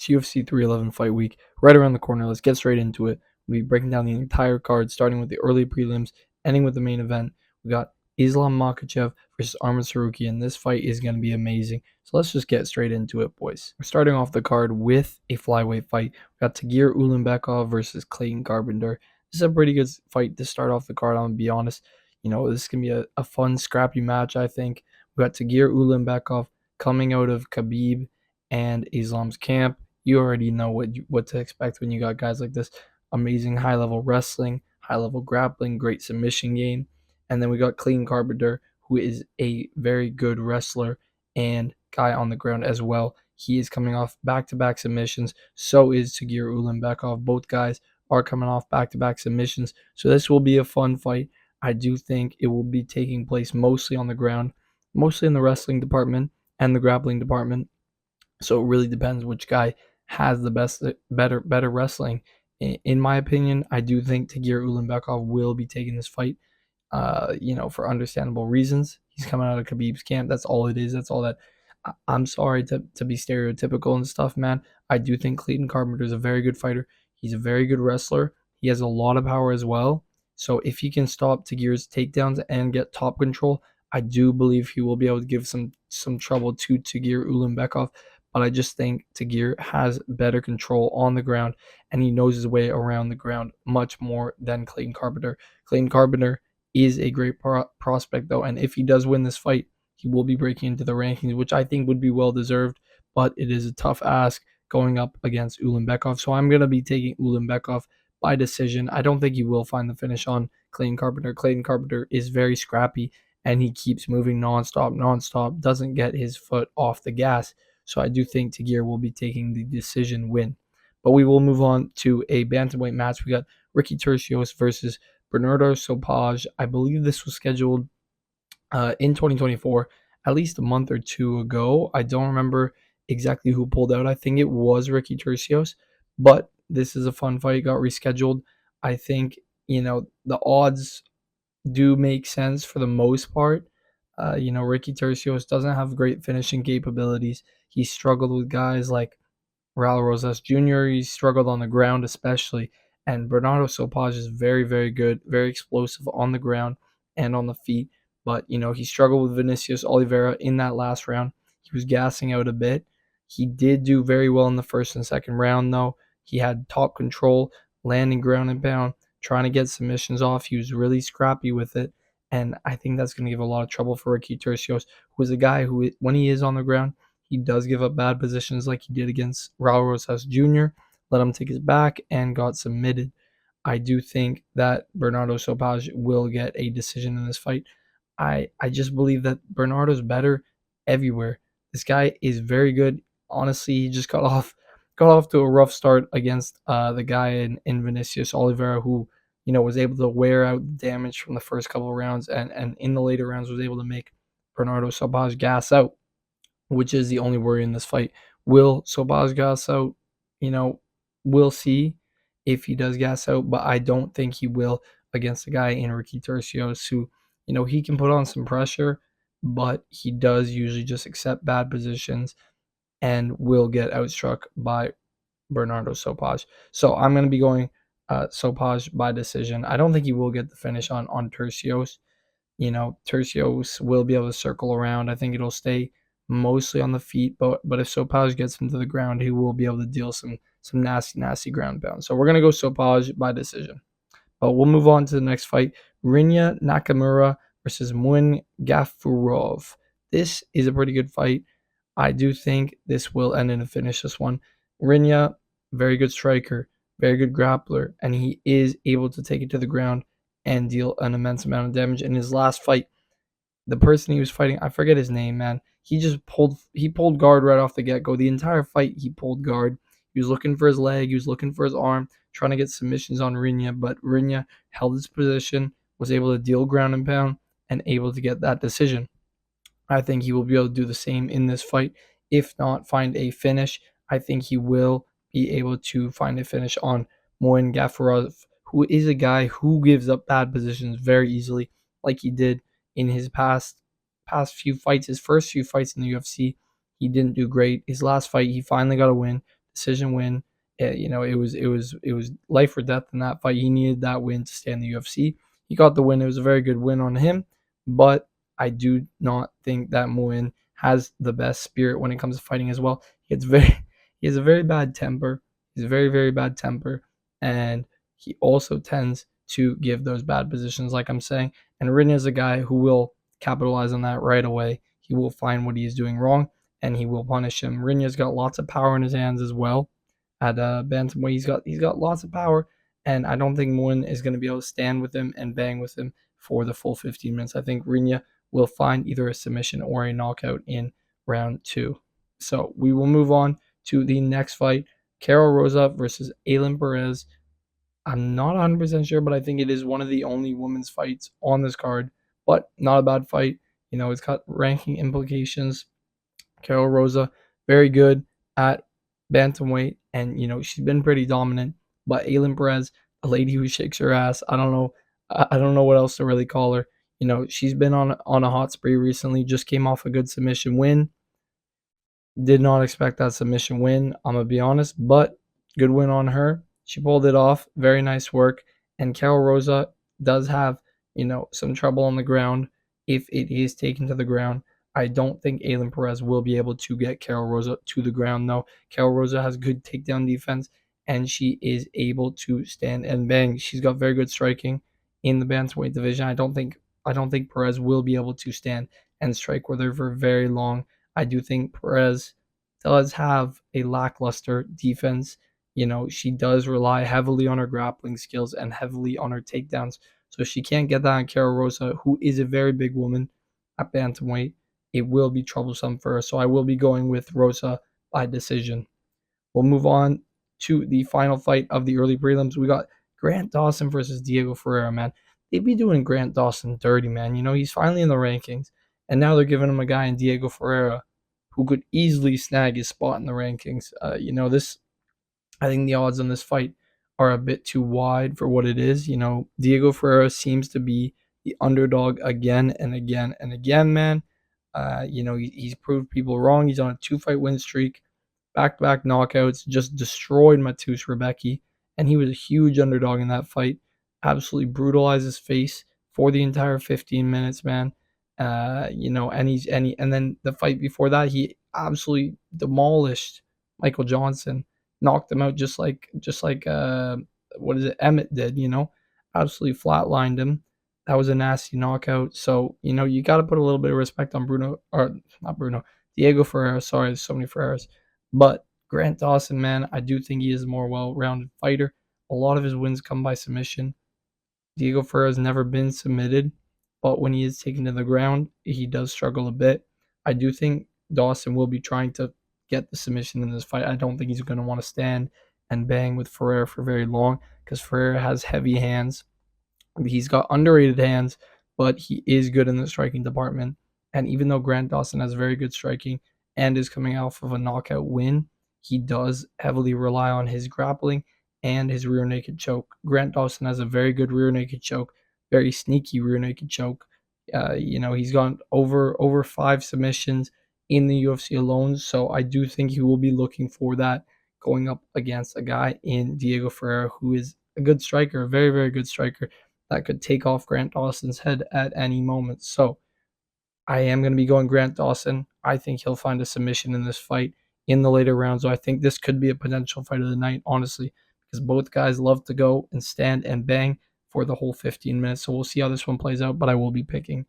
It's UFC 311 fight week right around the corner. Let's get straight into it. We'll be breaking down the entire card, starting with the early prelims, ending with the main event. We got Islam Makhachev versus Arman Saruki, and this fight is going to be amazing. So let's just get straight into it, boys. We're starting off the card with a flyweight fight. We got Tagir Ulanbekov versus Clayton Carpenter. This is a pretty good fight to start off the card, I'm going to be honest. This is going to be a fun, scrappy match, I think. We got Tagir Ulanbekov coming out of Khabib and Islam's camp. You already know what to expect when you got guys like this. Amazing high-level wrestling, high-level grappling, great submission game. And then we got Clayton Carpenter, who is a very good wrestler and guy on the ground as well. He is coming off back-to-back submissions. So is Tagir Ulanbekov. Both guys are coming off back-to-back submissions. So this will be a fun fight. I do think it will be taking place mostly on the ground, mostly in the wrestling department and the grappling department. So it really depends which guy has the better wrestling. In my opinion, I do think Tagir Ulanbekov will be taking this fight, for understandable reasons. He's coming out of Khabib's camp. That's all it is. That's all that. I'm sorry to be stereotypical and stuff, man. I do think Clayton Carpenter is a very good fighter. He's a very good wrestler. He has a lot of power as well. So if he can stop Tagir's takedowns and get top control, I do believe he will be able to give some trouble to Tagir Ulanbekov. But I just think Tagir has better control on the ground, and he knows his way around the ground much more than Clayton Carpenter. Clayton Carpenter is a great prospect, though, and if he does win this fight, he will be breaking into the rankings, which I think would be well-deserved, but it is a tough ask going up against Ulanbekov. So I'm going to be taking Ulanbekov by decision. I don't think he will find the finish on Clayton Carpenter. Clayton Carpenter is very scrappy, and he keeps moving nonstop, doesn't get his foot off the gas. So I do think Tagir will be taking the decision win. But we will move on to a bantamweight match. We got Ricky Turcios versus Bernardo Sopaj. I believe this was scheduled in 2024, at least a month or two ago. I don't remember exactly who pulled out. I think it was Ricky Turcios, but this is a fun fight. It got rescheduled. I think, the odds do make sense for the most part. Ricky Tercios doesn't have great finishing capabilities. He struggled with guys like Raul Rosas Jr. He struggled on the ground especially. And Bernardo Sopaj is very, very good, very explosive on the ground and on the feet. But, he struggled with Vinicius Oliveira in that last round. He was gassing out a bit. He did do very well in the first and second round, though. He had top control, landing ground and pound, trying to get submissions off. He was really scrappy with it. And I think that's going to give a lot of trouble for Ricky Tercios, who is a guy who, when he is on the ground, he does give up bad positions like he did against Raul Rosas Jr., let him take his back, and got submitted. I do think that Bernardo Sopaj will get a decision in this fight. I just believe that Bernardo's better everywhere. This guy is very good. Honestly, he just got off to a rough start against the guy in Vinicius Oliveira, who was able to wear out the damage from the first couple of rounds, and in the later rounds was able to make Bernardo Sopaj gas out, which is the only worry in this fight. Will Sobaz gas out? We'll see if he does gas out, but I don't think he will against a guy in Ricky Tercios who, he can put on some pressure, but he does usually just accept bad positions and will get outstruck by Bernardo Sopaj. So I'm going to be going Sopaj by decision. I don't think he will get the finish on Tercios. Tercios will be able to circle around. I think it'll stay mostly on the feet, but if Sopaj gets him to the ground, he will be able to deal some nasty ground pound. So we're gonna go Sopaj by decision. But we'll move on to the next fight: Rinya Nakamura versus Muin Gafurov. This is a pretty good fight. I do think this will end in a finish. This one, Rinya, very good striker, very good grappler, and he is able to take it to the ground and deal an immense amount of damage. In his last fight, the person he was fighting, I forget his name, man. He pulled guard right off the get-go. The entire fight, he pulled guard. He was looking for his leg. He was looking for his arm, trying to get submissions on Rinya, but Rinya held his position, was able to deal ground and pound, and able to get that decision. I think he will be able to do the same in this fight. If not, find a finish. I think he will be able to find a finish on Moin Gafurov, who is a guy who gives up bad positions very easily, like he did in his past few fights. His first few fights in the UFC, he didn't do great. His last fight, he finally got a win. decision win. It was life or death in that fight. He needed that win to stay in the UFC. He got the win. It was a very good win on him, but I do not think that Muin has the best spirit when it comes to fighting as well. He has a very bad temper. He's a very, very bad temper, and he also tends to give those bad positions, like I'm saying. And Rin is a guy who will capitalize on that right away. He will find what he is doing wrong, and he will punish him. Rinya's got lots of power in his hands as well. At bantamweight, he's got lots of power, and I don't think Muin is going to be able to stand with him and bang with him for the full 15 minutes. I think Rinya will find either a submission or a knockout in round 2. So we will move on to the next fight: Carol Rosa versus Aylin Perez. I'm not 100% sure, but I think it is one of the only women's fights on this card. But not a bad fight. It's got ranking implications. Carol Rosa, very good at bantamweight, and she's been pretty dominant. But Aylin Perez, a lady who shakes her ass. I don't know. I don't know what else to really call her. She's been on a hot spree recently. Just came off a good submission win. Did not expect that submission win, I'm going to be honest, but good win on her. She pulled it off. Very nice work. And Carol Rosa does have, some trouble on the ground if it is taken to the ground. I don't think Aylin Perez will be able to get Carol Rosa to the ground, though. Carol Rosa has good takedown defense, and she is able to stand and bang. She's got very good striking in the bantamweight division. I don't think Perez will be able to stand and strike with her for very long. I do think Perez does have a lackluster defense. She does rely heavily on her grappling skills and heavily on her takedowns. So if she can't get that on Carol Rosa, who is a very big woman at bantamweight, it will be troublesome for her. So I will be going with Rosa by decision. We'll move on to the final fight of the early prelims. We got Grant Dawson versus Diego Ferreira, man. They'd be doing Grant Dawson dirty, man. He's finally in the rankings, and now they're giving him a guy in Diego Ferreira who could easily snag his spot in the rankings. I think the odds on this fight are a bit too wide for what it is. Diego Ferreira seems to be the underdog again and again and again, man. He's proved people wrong. He's on a 2-fight win streak, back-to-back knockouts, just destroyed Matus Rebecki, and he was a huge underdog in that fight. Absolutely brutalized his face for the entire 15 minutes, man. And then the fight before that, he absolutely demolished Michael Johnson, knocked him out just like what is it, Emmett did, absolutely flatlined him. That was a nasty knockout. So, you got to put a little bit of respect on Diego Ferreira. Sorry, there's so many Ferreiras. But Grant Dawson, man, I do think he is a more well-rounded fighter. A lot of his wins come by submission. Diego Ferreira has never been submitted, but when he is taken to the ground, he does struggle a bit. I do think Dawson will be trying to get the submission in this fight. I don't think he's going to want to stand and bang with Ferreira for very long because Ferreira has heavy hands. He's got underrated hands, but he is good in the striking department. And even though Grant Dawson has very good striking and is coming off of a knockout win, he does heavily rely on his grappling and his rear naked choke. Grant Dawson has a very good rear naked choke, very sneaky rear naked choke. He's gone over 5 submissions in the UFC alone, so I do think he will be looking for that going up against a guy in Diego Ferreira who is a good striker, a very, very good striker that could take off Grant Dawson's head at any moment. So I am going to be going Grant Dawson. I think he'll find a submission in this fight in the later rounds. So I think this could be a potential fight of the night, honestly, because both guys love to go and stand and bang for the whole 15 minutes. So we'll see how this one plays out, but I will be picking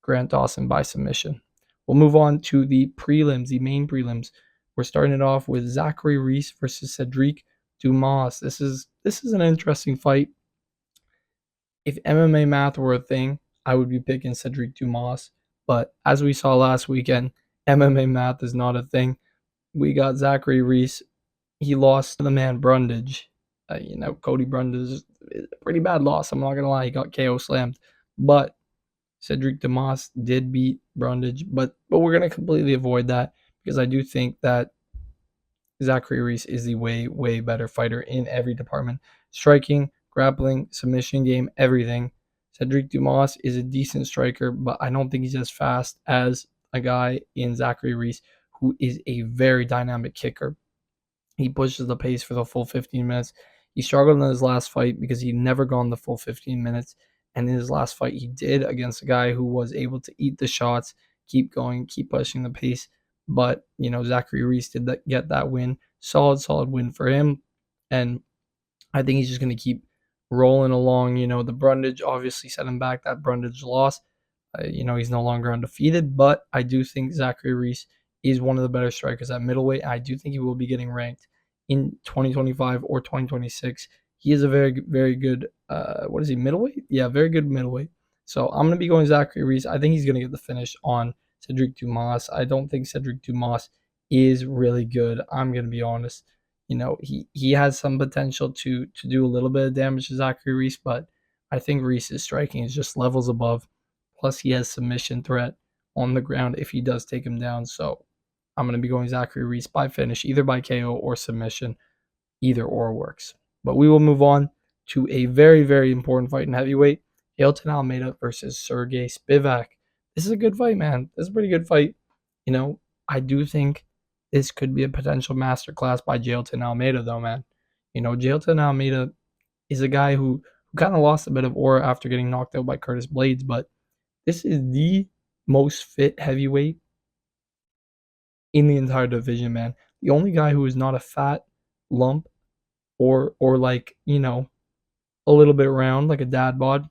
Grant Dawson by submission. We'll move on to the prelims, the main prelims. We're starting it off with Zachary Reese versus Cedric Dumas. This is an interesting fight. If MMA math were a thing, I would be picking Cedric Dumas. But as we saw last weekend, MMA math is not a thing. We got Zachary Reese. He lost to the man Brundage. Cody Brundage is a pretty bad loss. I'm not going to lie. He got KO slammed. But Cedric Dumas did beat Brundage. But we're going to completely avoid that because I do think that Zachary Reese is the way, way better fighter in every department. Striking, grappling, submission game, everything. Cedric Dumas is a decent striker, but I don't think he's as fast as a guy in Zachary Reese, who is a very dynamic kicker. He pushes the pace for the full 15 minutes. He struggled in his last fight because he'd never gone the full 15 minutes. And in his last fight, he did against a guy who was able to eat the shots, keep going, keep pushing the pace. But, Zachary Reese did get that win. Solid win for him. And I think he's just going to keep rolling along. The Brundage obviously set him back. That Brundage loss. He's no longer undefeated, but I do think Zachary Reese is one of the better strikers at middleweight. I do think he will be getting ranked in 2025 or 2026. He is a very, very good, what is he, middleweight? Yeah, very good middleweight. So I'm going to be going Zachary Reese. I think he's going to get the finish on Cedric Dumas. I don't think Cedric Dumas is really good. I'm going to be honest. He has some potential to do a little bit of damage to Zachary Reese, but I think Reese's striking is just levels above. Plus, he has submission threat on the ground if he does take him down. So I'm going to be going Zachary Reese by finish, either by KO or submission. Either or works. But we will move on to a very, very important fight in heavyweight. Jailton Almeida versus Sergey Spivak. This is a good fight, man. This is a pretty good fight. I do think this could be a potential masterclass by Jailton Almeida, though, man. Jailton Almeida is a guy who kind of lost a bit of aura after getting knocked out by Curtis Blades, but this is the most fit heavyweight in the entire division, man. The only guy who is not a fat lump or like, a little bit round like a dad bod.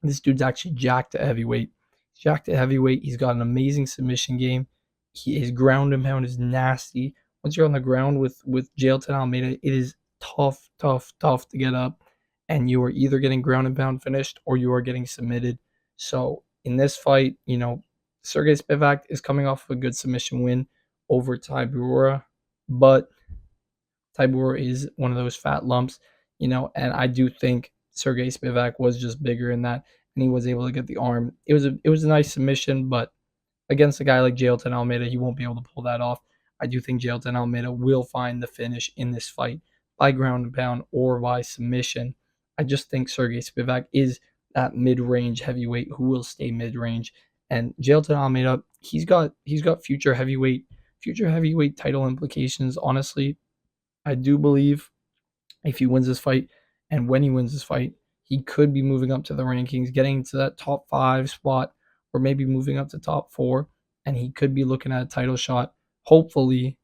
This dude's actually jacked at heavyweight. He's jacked at heavyweight. He's got an amazing submission game. His ground and pound is nasty. Once you're on the ground with Jailton Almeida, it is tough to get up. And you are either getting ground and pound finished or you are getting submitted. So in this fight, Sergey Spivak is coming off of a good submission win over Tybura, but Tybura is one of those fat lumps, and I do think Sergey Spivak was just bigger in that, and he was able to get the arm. It was a nice submission, but against a guy like Jailton Almeida, he won't be able to pull that off. I do think Jailton Almeida will find the finish in this fight by ground and pound or by submission. I just think Sergey Spivak is that mid-range heavyweight who will stay mid-range, and Jailton Almeida, he's got future heavyweight title implications. Honestly, I do believe if he wins this fight, and when he wins this fight, he could be moving up to the rankings, getting to that top 5 spot, or maybe moving up to top 4, and he could be looking at a title shot, hopefully,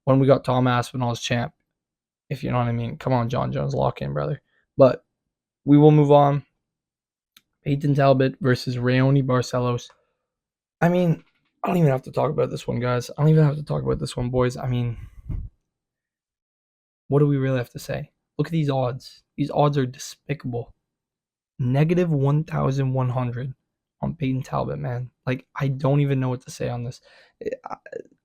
when we got Tom Aspinall's champ, if you know what I mean. Come on, John Jones, lock in, brother. But we will move on. Peyton Talbot versus Raoni Barcelos. I mean, I don't even have to talk about this one, guys. I don't even have to talk about this one, boys. I mean, what do we really have to say? Look at these odds. These odds are despicable. Negative 1,100 on Peyton Talbot, man. Like, I don't even know what to say on this.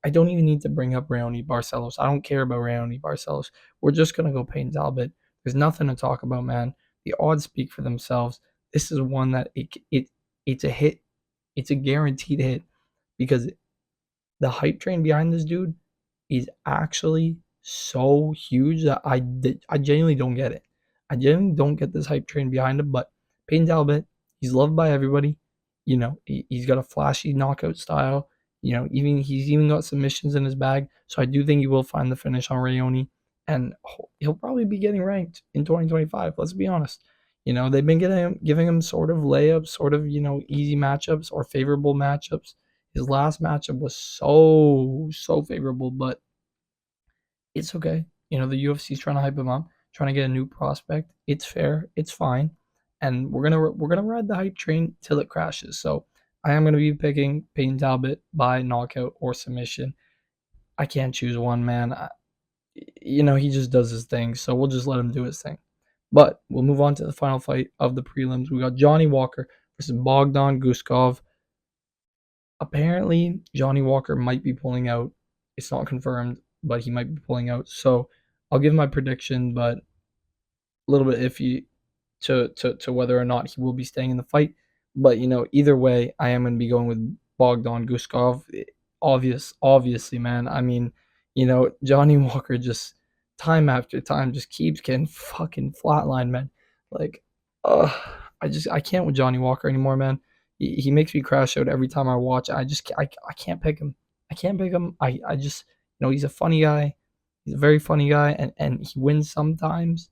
I don't even need to bring up Raoni Barcelos. I don't care about Raoni Barcelos. We're just going to go Peyton Talbot. There's nothing to talk about, man. The odds speak for themselves. This is one that it's a hit. It's a guaranteed hit because the hype train behind this dude is actually so huge that I genuinely don't get it. I genuinely don't get this hype train behind him, but Payne Talbot, he's loved by everybody. He's got a flashy knockout style. He's even got submissions in his bag. So I do think he will find the finish on Raoni, and he'll probably be getting ranked in 2025. Let's be honest. They've been giving him sort of layups, sort of easy matchups or favorable matchups. His last matchup was so favorable, but it's okay. The UFC's trying to hype him up, trying to get a new prospect. It's fair. It's fine. And we're gonna ride the hype train till it crashes. So I am gonna be picking Payne Talbot by knockout or submission. I can't choose one, man. He just does his thing, so we'll just let him do his thing. But we'll move on to the final fight of the prelims. We got Johnny Walker versus Bogdan Guskov. Apparently, Johnny Walker might be pulling out. It's not confirmed, but he might be pulling out. So I'll give my prediction, but a little bit iffy to whether or not he will be staying in the fight. But either way, I am going to be going with Bogdan Guskov. Obviously, man. I mean, Johnny Walker just time after time just keeps getting fucking flatlined, man. Like, I can't with Johnny Walker anymore, man. He makes me crash out every time I watch. I can't pick him. I can't pick him. I just he's a funny guy. He's a very funny guy, and he wins sometimes,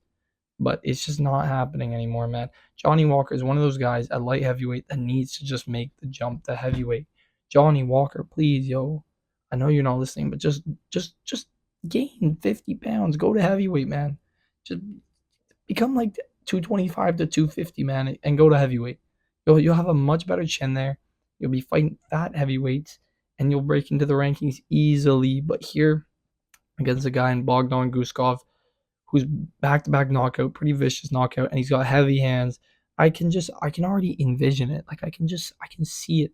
but it's just not happening anymore, man. Johnny Walker is one of those guys at light heavyweight that needs to just make the jump to heavyweight. Johnny Walker, please, yo. I know you're not listening, but just gain 50 pounds. Go to heavyweight, man. Just become like 225 to 250, man, and go to heavyweight. You'll have a much better chin there. You'll be fighting fat heavyweights, and you'll break into the rankings easily. But here, against a guy in Bogdan Guskov, who's back to back knockout, pretty vicious knockout, and he's got heavy hands. I can already envision it. Like I can see it.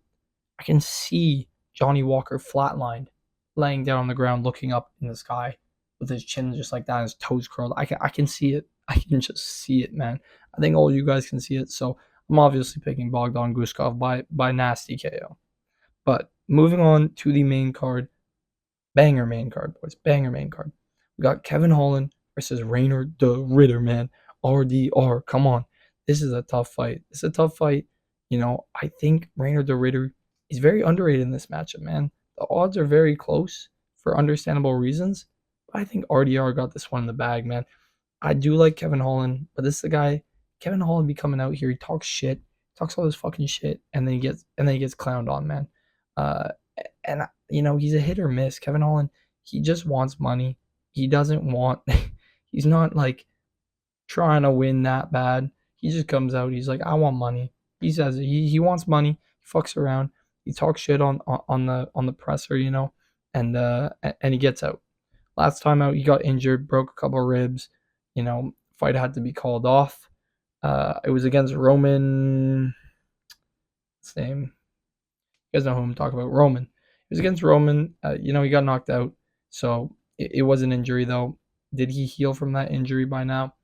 I can see Johnny Walker flatlined, laying down on the ground, looking up in the sky, with his chin just like that, and his toes curled. I can see it. I can just see it, man. I think all you guys can see it. So I'm obviously picking Bogdan Guskov by nasty KO. But moving on to the main card, banger main card, boys. Banger main card. We got Kevin Holland versus Rainer the Ritter, man. RDR. Come on. This is a tough fight. It's a tough fight. I think Rainer the Ritter is very underrated in this matchup, man. The odds are very close for understandable reasons. But I think RDR got this one in the bag, man. I do like Kevin Holland, but this is the guy. Kevin Holland be coming out here. He talks shit, talks all this fucking shit, and then he gets clowned on, man. Uh, and he's a hit or miss. Kevin Holland, he just wants money. He doesn't want. He's not like trying to win that bad. He just comes out. He's like, I want money. He says it. He wants money. He fucks around. He talks shit on the presser, and he gets out. Last time out, he got injured, broke a couple of ribs. Fight had to be called off. It was against Roman. What's his name? You guys know who I'm talking about. Roman. It was against Roman. He got knocked out. So it was an injury, though. Did he heal from that injury by now?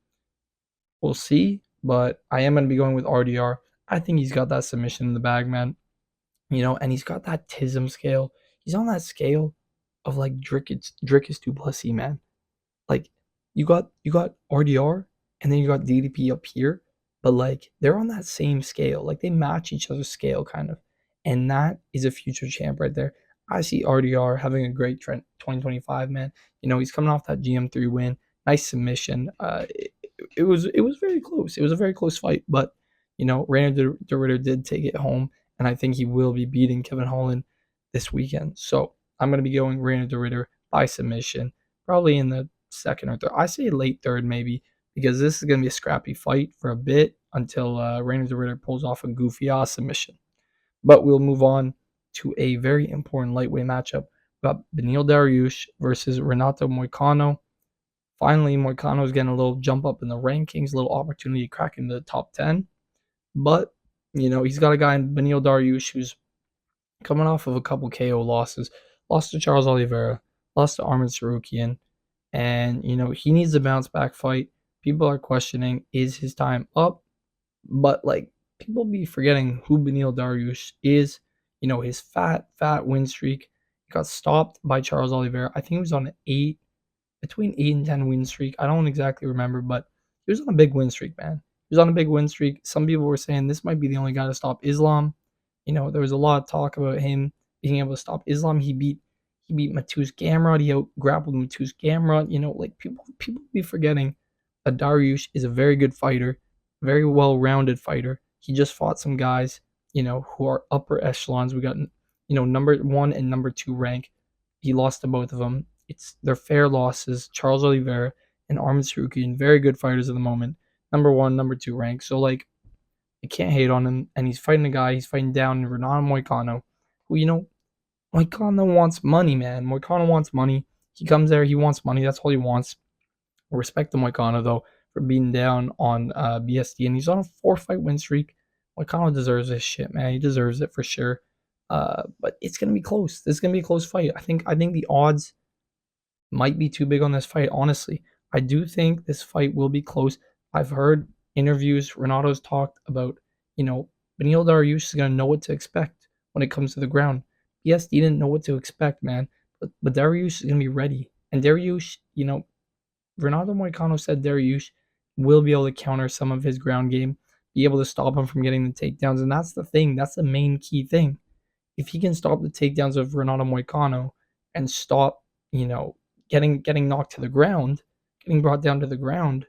We'll see. But I am going to be going with RDR. I think he's got that submission in the bag, man. And he's got that TISM scale. He's on that scale of like Dricus Duplessis, man. Like you got RDR and then you got DDP up here, but like they're on that same scale. Like they match each other's scale kind of. And that is a future champ right there. I see RDR having a great 2025, man. He's coming off that GM3 win. Nice submission. It was very close. It was a very close fight, but Rainer de Ritter did take it home, and I think he will be beating Kevin Holland this weekend. So I'm gonna be going Rainer de Ritter by submission, probably in the second or third. I say late third maybe, because this is gonna be a scrappy fight for a bit until Rainer de Ritter pulls off a goofy ass submission. But we'll move on to a very important lightweight matchup. We got Beneil Dariush versus Renato Moicano. Finally, Moicano is getting a little jump up in the rankings, a little opportunity to crack into the top 10. But, he's got a guy in Beneil Dariush who's coming off of a couple KO losses. Lost to Charles Oliveira, lost to Arman Sarukian. And, he needs a bounce back fight. People are questioning, is his time up? But, like, people be forgetting who Beneil Dariush is. His fat win streak got stopped by Charles Oliveira. I think he was on an between 8 and 10 win streak. I don't exactly remember, but he was on a big win streak, man. He was on a big win streak. Some people were saying this might be the only guy to stop Islam. There was a lot of talk about him being able to stop Islam. He beat Mateusz Gamrot. He out grappled Mateusz Gamrot. Like people be forgetting that Dariush is a very good fighter, very well-rounded fighter. He just fought some guys, who are upper echelons. We got, number 1 and number 2 rank. He lost to both of them. They're fair losses. Charles Oliveira and Arman Sarukian, very good fighters at the moment. Number 1, number 2 rank. So like, you can't hate on him. And he's fighting a guy. He's fighting down Renato Moicano, who Moicano wants money, man. Moicano wants money. He comes there. He wants money. That's all he wants. I respect the Moicano though for being down on BSD, and he's on a 4-fight win streak. Moicano deserves this shit, man. He deserves it for sure. But it's gonna be close. This is gonna be a close fight. I think the odds might be too big on this fight, honestly. I do think this fight will be close. I've heard interviews, Renato's talked about, Beneil Dariush is going to know what to expect when it comes to the ground. BSD didn't know what to expect, man. But Dariush is going to be ready. And Dariush, Renato Moicano said Dariush will be able to counter some of his ground game, be able to stop him from getting the takedowns. And that's the thing. That's the main key thing. If he can stop the takedowns of Renato Moicano and stop, getting knocked to the ground, getting brought down to the ground,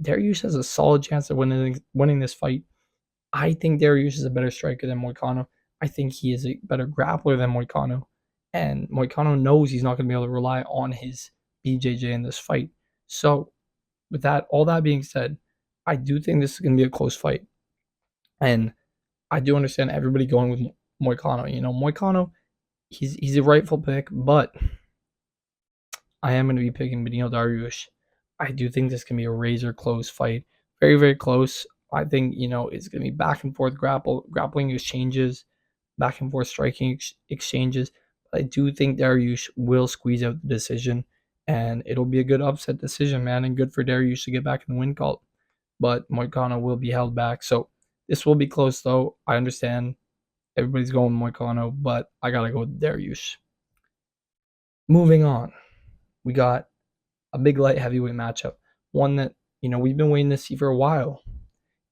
Dariush has a solid chance of winning this fight. I think Dariush is a better striker than Moicano. I think he is a better grappler than Moicano. And Moicano knows he's not going to be able to rely on his BJJ in this fight. So, with that, all that being said, I do think this is going to be a close fight. And I do understand everybody going with Moicano. Moicano, he's a rightful pick, but I am going to be picking Beneil Dariush. I do think this can be a razor close fight. Very, very close. I think, it's going to be back and forth grappling exchanges, back and forth striking exchanges. But I do think Dariush will squeeze out the decision, and it'll be a good upset decision, man, and good for Dariush to get back in the win column. But Moicano will be held back. So this will be close, though. I understand everybody's going with Moicano, but I got to go with Dariush. Moving on, we got a big light heavyweight matchup. One that, we've been waiting to see for a while.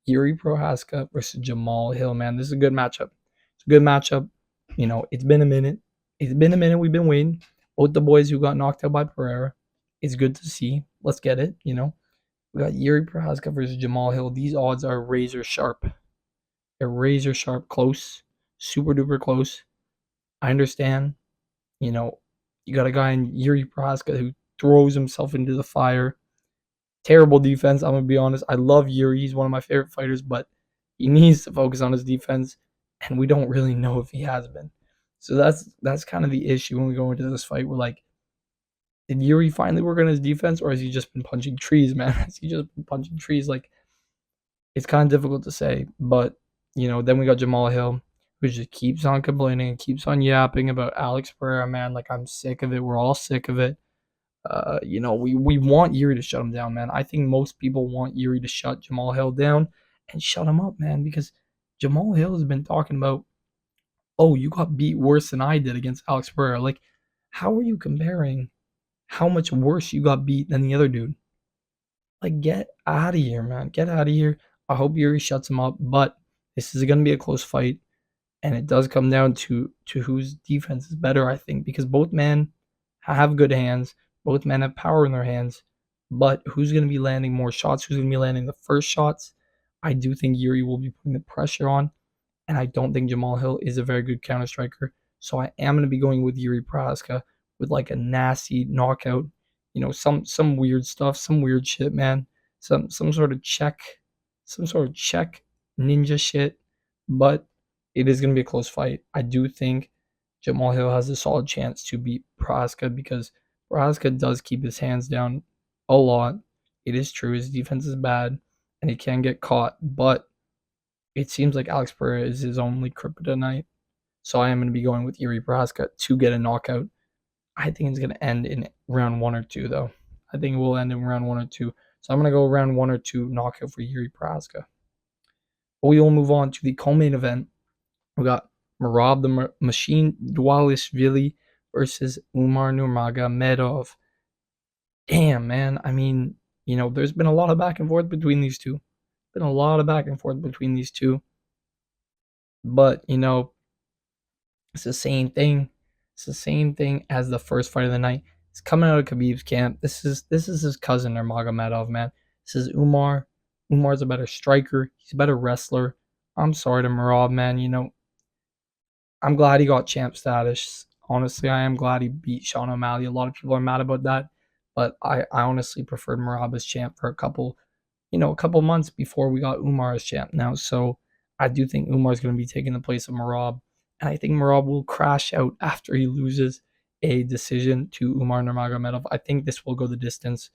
Yuri Prohaska versus Jamal Hill, man. This is a good matchup. It's a good matchup. It's been a minute. It's been a minute we've been waiting. Both the boys who got knocked out by Pereira. It's good to see. Let's get it, We got Yuri Prohaska versus Jamal Hill. These odds are razor sharp. They're razor sharp, close, super duper close. I understand, you got a guy in Yuri Prohaska who throws himself into the fire. Terrible defense, I'm going to be honest. I love Yuri. He's one of my favorite fighters, but he needs to focus on his defense, and we don't really know if he has been. So that's kind of the issue when we go into this fight. We're like, did Yuri finally work on his defense, or has he just been punching trees, man? Has he just been punching trees? Like, it's kind of difficult to say. But, then we got Jamal Hill, who just keeps on complaining and keeps on yapping about Alex Pereira, man. Like, I'm sick of it. We're all sick of it. We want Yuri to shut him down, man. I think most people want Yuri to shut Jamal Hill down and shut him up, man, because Jamal Hill has been talking about, oh, you got beat worse than I did against Alex Pereira. Like, how are you comparing how much worse you got beat than the other dude? Like, get out of here, man. Get out of here. I hope Yuri shuts him up, but this is going to be a close fight, and it does come down to whose defense is better, I think, because both men have good hands. Both men have power in their hands, but who's going to be landing more shots? Who's going to be landing the first shots? I do think Yuri will be putting the pressure on, and I don't think Jamal Hill is a very good counter striker. So I am going to be going with Yuri Prohaska with like a nasty knockout, some weird stuff, some weird shit, man. Some sort of check, ninja shit. But it is going to be a close fight. I do think Jamal Hill has a solid chance to beat Prohaska because Prohaska does keep his hands down a lot. It is true his defense is bad and he can get caught, but it seems like Alex Pereira is his only kryptonite. So I am going to be going with Yuri Prohaska to get a knockout. I think it's going to end in round 1 or 2, though. I think it will end in round 1 or 2. So I'm going to go round 1 or 2 knockout for Yuri Prohaska. But we will move on to the co-main event. We got Merab the Machine Dvalishvili versus Umar Nurmagomedov. Damn, man. I mean, there's been a lot of back and forth between these two. Been a lot of back and forth between these two. But, it's the same thing. It's the same thing as the first fight of the night. It's coming out of Khabib's camp. This is his cousin Nurmagomedov, man. This is Umar. Umar's a better striker. He's a better wrestler. I'm sorry to Merab, man. I'm glad he got champ status. Honestly, I am glad he beat Sean O'Malley. A lot of people are mad about that, but I honestly preferred Merab as champ for a couple months before we got Umar as champ now. So I do think Umar's going to be taking the place of Merab, and I think Merab will crash out after he loses a decision to Umar Nurmagomedov. I think this will go the distance.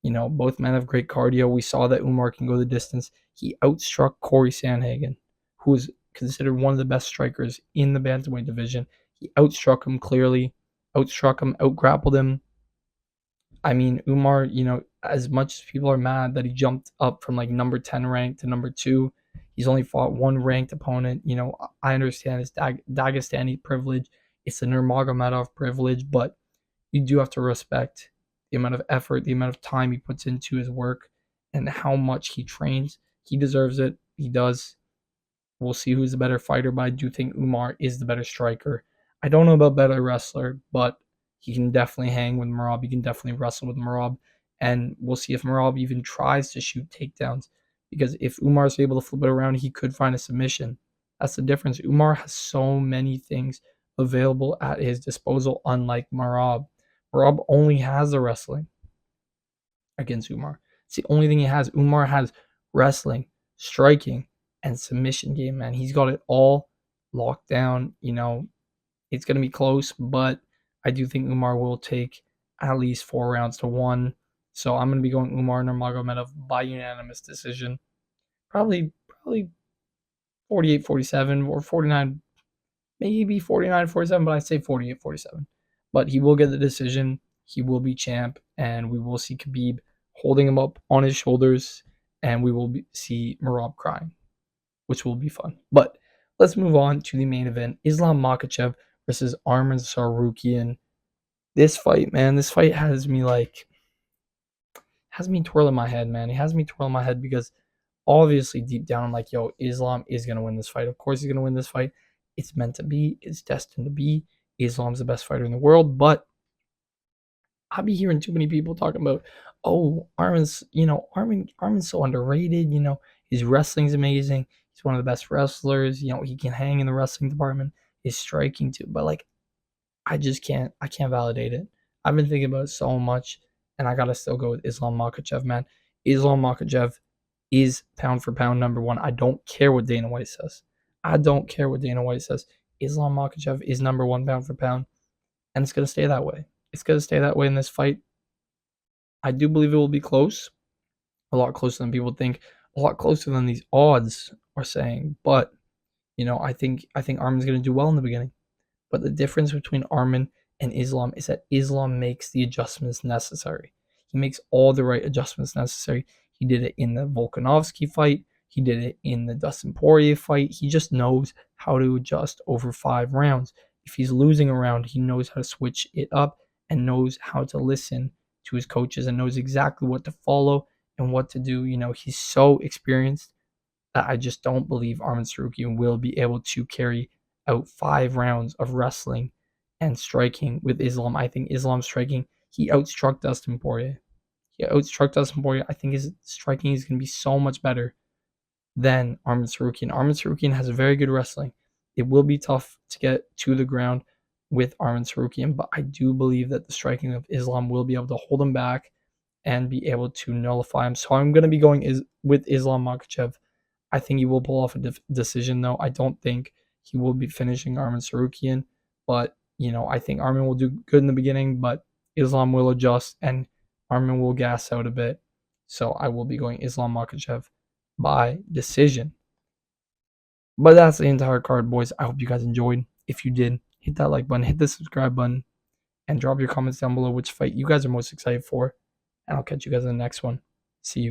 Both men have great cardio. We saw that Umar can go the distance. He outstruck Corey Sandhagen, who is considered one of the best strikers in the bantamweight division. He outstruck him clearly, outgrappled him. I mean, Umar, as much as people are mad that he jumped up from like number 10 rank to number 2, he's only fought one ranked opponent. I understand it's Dagestani privilege. It's the Nurmagomedov privilege, but you do have to respect the amount of effort, the amount of time he puts into his work, and how much he trains. He deserves it. He does. We'll see who's the better fighter, but I do think Umar is the better striker. I don't know about better wrestler, but he can definitely hang with Merab. He can definitely wrestle with Merab. And we'll see if Merab even tries to shoot takedowns. Because if Umar is able to flip it around, he could find a submission. That's the difference. Umar has so many things available at his disposal, unlike Merab. Merab only has the wrestling against Umar. It's the only thing he has. Umar has wrestling, striking, and submission game, man. He's got it all locked down. It's going to be close, but I do think Umar will take at least 4 rounds to 1. So I'm going to be going Umar Nurmagomedov by unanimous decision. Probably 48-47 or 49, maybe 49-47, but I say 48-47. But he will get the decision. He will be champ, and we will see Khabib holding him up on his shoulders, and we will see Merab crying, which will be fun. But let's move on to the main event: Islam Makhachev versus Arman Tsarukyan. This fight, man, has me twirling my head, man. It has me twirling my head because obviously deep down I'm like, yo, Islam is gonna win this fight. Of course he's gonna win this fight. It's meant to be. It's destined to be. Islam's the best fighter in the world, but I be hearing too many people talking about, oh, Armin's so underrated. His wrestling's amazing. He's one of the best wrestlers. He can hang in the wrestling department. His striking too, but like, I can't validate it. I've been thinking about it so much, and I gotta still go with Islam Makhachev, man. Islam Makhachev is pound for pound number one. I don't care what Dana White says. I don't care what Dana White says. Islam Makhachev is number one pound for pound, and it's gonna stay that way. It's gonna stay that way in this fight. I do believe it will be close, a lot closer than people think, a lot closer than these odds are saying. But I think Armin's gonna do well in the beginning. But the difference between Armin and Islam is that Islam makes the adjustments necessary. He makes all the right adjustments necessary. He did it in the Volkanovski fight. He did it in the Dustin Poirier fight. He just knows how to adjust over 5 rounds. If he's losing a round, he knows how to switch it up and knows how to listen to his coaches and knows exactly what to follow and what to do. He's so experienced that I just don't believe Arman Tsarukyan will be able to carry out 5 rounds of wrestling and striking with Islam. I think Islam's striking, he outstruck Dustin Poirier. I think his striking is going to be so much better than Arman Tsarukyan. Arman Tsarukyan has very good wrestling. It will be tough to get to the ground with Arman Tsarukyan, but I do believe that the striking of Islam will be able to hold him back and be able to nullify him. So I'm going to be going with Islam Makhachev. I think he will pull off a decision, though. I don't think he will be finishing Arman Tsarukyan, but I think Arman will do good in the beginning, but Islam will adjust and Arman will gas out a bit. So I will be going Islam Makhachev by decision. But that's the entire card, boys. I hope you guys enjoyed. If you did, hit that like button, hit the subscribe button, and drop your comments down below which fight you guys are most excited for. And I'll catch you guys in the next one. See you.